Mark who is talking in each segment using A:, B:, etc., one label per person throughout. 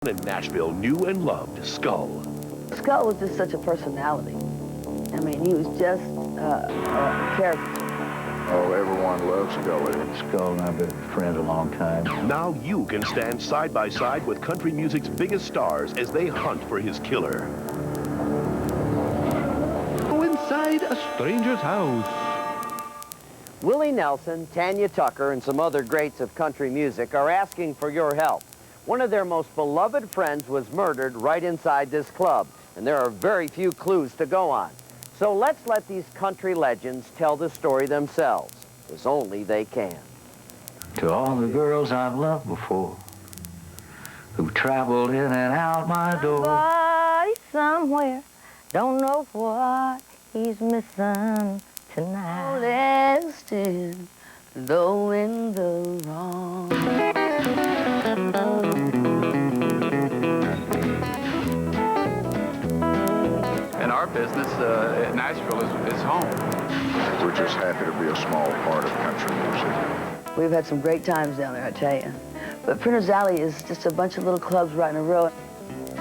A: In Nashville knew and loved Skull.
B: Skull was just such a personality. I mean, he was just a character.
C: Oh, everyone loves Scully.
D: Skull and I have been friends a long time.
A: Now you can stand side by side with country music's biggest stars as they hunt for his killer.
E: Go inside a stranger's house.
F: Willie Nelson, Tanya Tucker, and some other greats of country music are asking for your help. One of their most beloved friends was murdered right inside this club, and there are very few clues to go on. So let's let these country legends tell the story themselves, as only they can.
D: To all the girls I've loved before, who traveled in and out my door.
G: Somebody somewhere, don't know what he's missing tonight.
B: Oh, there's still doing the wrong.
H: In our business, Nashville is home.
C: We're just happy to be a small part of country music.
B: We've had some great times down there, I tell you. But Printer's Alley is just a bunch of little clubs right in a row.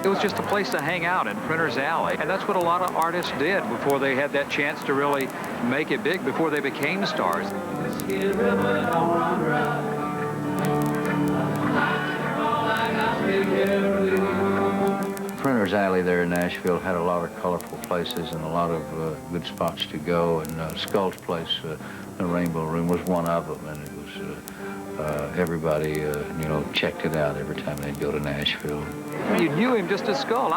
I: It was just a place to hang out in Printer's Alley, and that's what a lot of artists did before they had that chance to really make it big, before they became stars.
D: Printer's Alley there in Nashville had a lot of colorful places and a lot of good spots to go, and Skull's place, the Rainbow Room, was one of them, and it was, everybody, you know, checked it out every time they'd go to Nashville.
I: You knew him just as Skull.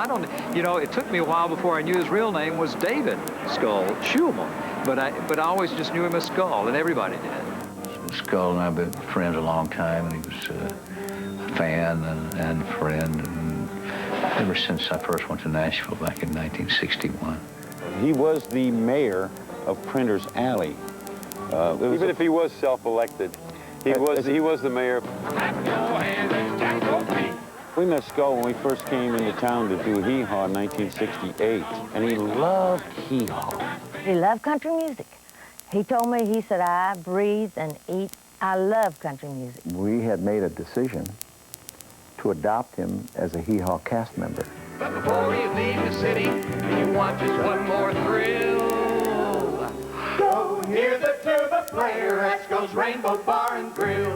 I: You know, it took me a while before I knew his real name was David Skull Schulman, but I always just knew him as Skull, and everybody did.
D: Skull and I have been friends a long time, and he was a fan and friend, and ever since I first went to Nashville back in 1961.
J: He was the mayor of Printer's Alley. Even if he was self-elected, he was the mayor. We met Skull when we first came into town to do Hee Haw in 1968, and he loved Hee Haw.
G: He loved country music. He told me, he said, I breathe and eat, I love country music.
D: We had made a decision to adopt him as a Hee Haw cast member.
E: But before you leave the city, you want just one more thrill. Go hear the tuba player at Skull's Rainbow Bar and Grill.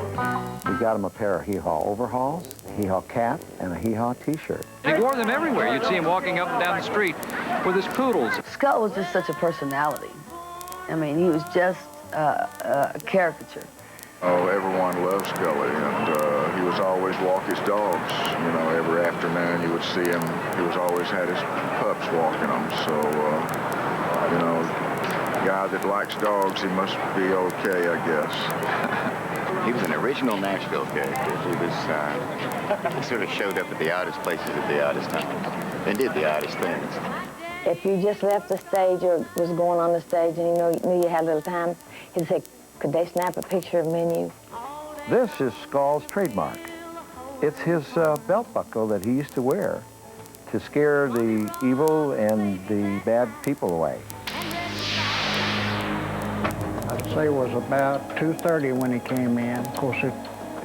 D: We got him a pair of Hee Haw overalls, a Hee Haw cap, and a Hee Haw t-shirt.
I: He wore them everywhere. You'd see him walking up and down the street with his poodles.
B: Skull was just such a personality. I mean, he was just a caricature.
C: Oh, everyone loves Scully, and he was always walk his dogs. You know, every afternoon you would see him. He was always had his pups walking them. So, you know, guy that likes dogs, he must be okay, I guess.
K: He was an original Nashville character. He sort of showed up at the oddest places at the oddest times and did the oddest things.
G: If you just left the stage or was going on the stage and you knew you had a little time, he'd say, could they snap a picture of me and you?
D: This is Skull's trademark. It's his belt buckle that he used to wear to scare the evil and the bad people away.
L: I'd say it was about 2:30 when he came in. Of course,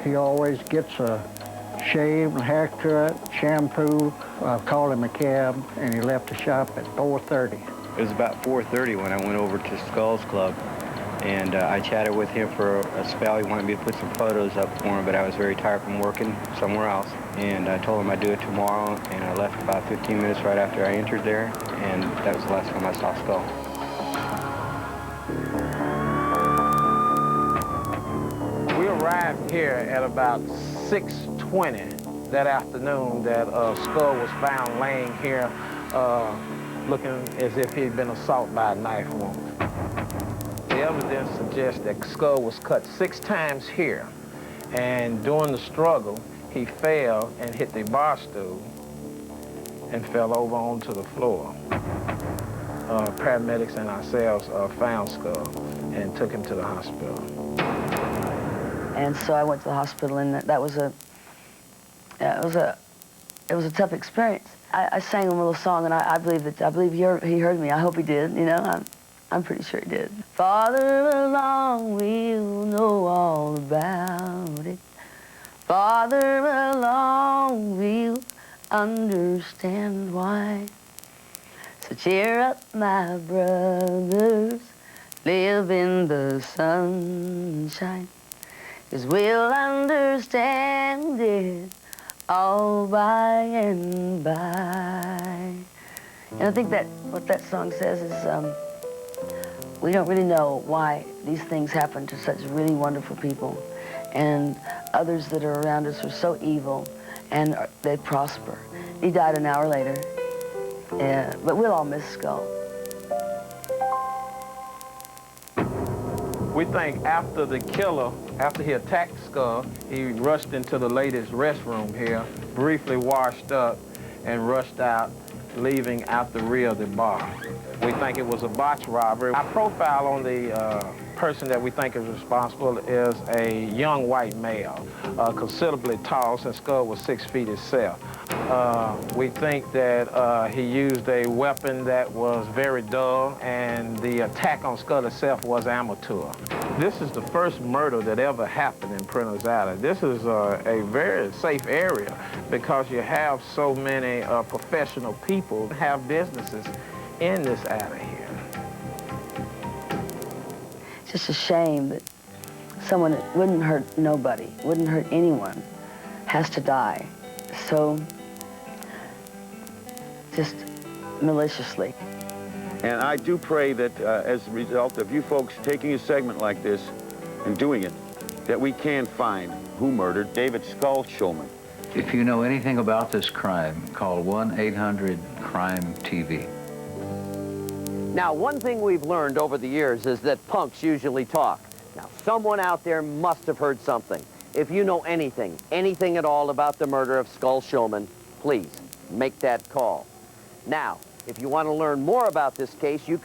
L: he always gets a shave, a haircut, shampoo. I called him a cab, and he left the shop at 4:30.
M: It was about 4:30 when I went over to Skull's Club, and I chatted with him for a spell. He wanted me to put some photos up for him, but I was very tired from working somewhere else. And I told him I'd do it tomorrow, and I left about 15 minutes right after I entered there, and that was the last time I saw Skull.
N: We arrived here at about 6:20 that afternoon that Skull was found laying here looking as if he'd been assaulted by a knife wound. The evidence suggests that Skull was cut 6 times here, and during the struggle, he fell and hit the bar stool and fell over onto the floor. Paramedics and ourselves found Skull and took him to the hospital.
B: And so I went to the hospital, and that was it was a tough experience. I sang him a little song, and I believe he heard me. I hope he did. You know, I'm pretty sure he did. Farther along, we'll know all about it. Farther along, we'll understand why. So cheer up, my brothers, live in the sunshine, 'cause we'll understand it all by and by. And I think that what that song says is we don't really know why these things happen to such really wonderful people, and others that are around us are so evil, and they prosper. He died an hour later, but we'll all miss Skull.
N: We think after the killer, after he attacked Skull, he rushed into the ladies' restroom here, briefly washed up, and rushed out, leaving out the rear of the bar. We think it was a botch robbery. Our profile on the person that we think is responsible is a young white male, considerably tall, since Skull was 6 feet himself. We think that he used a weapon that was very dull, and the attack on Skull itself was amateur. This is the first murder that ever happened in Prentice Alley. This is a very safe area because you have so many professional people who have businesses in this alley here.
B: It's just a shame that someone that wouldn't hurt nobody, wouldn't hurt anyone, has to die so just maliciously.
J: And I do pray that as a result of you folks taking a segment like this and doing it, that we can find who murdered David Skull Shulman.
D: If you know anything about this crime, call 1-800-CRIME-TV.
F: Now, one thing we've learned over the years is that punks usually talk. Now, someone out there must have heard something. If you know anything at all about the murder of Skull Shulman, please make that call. Now, if you want to learn more about this case, you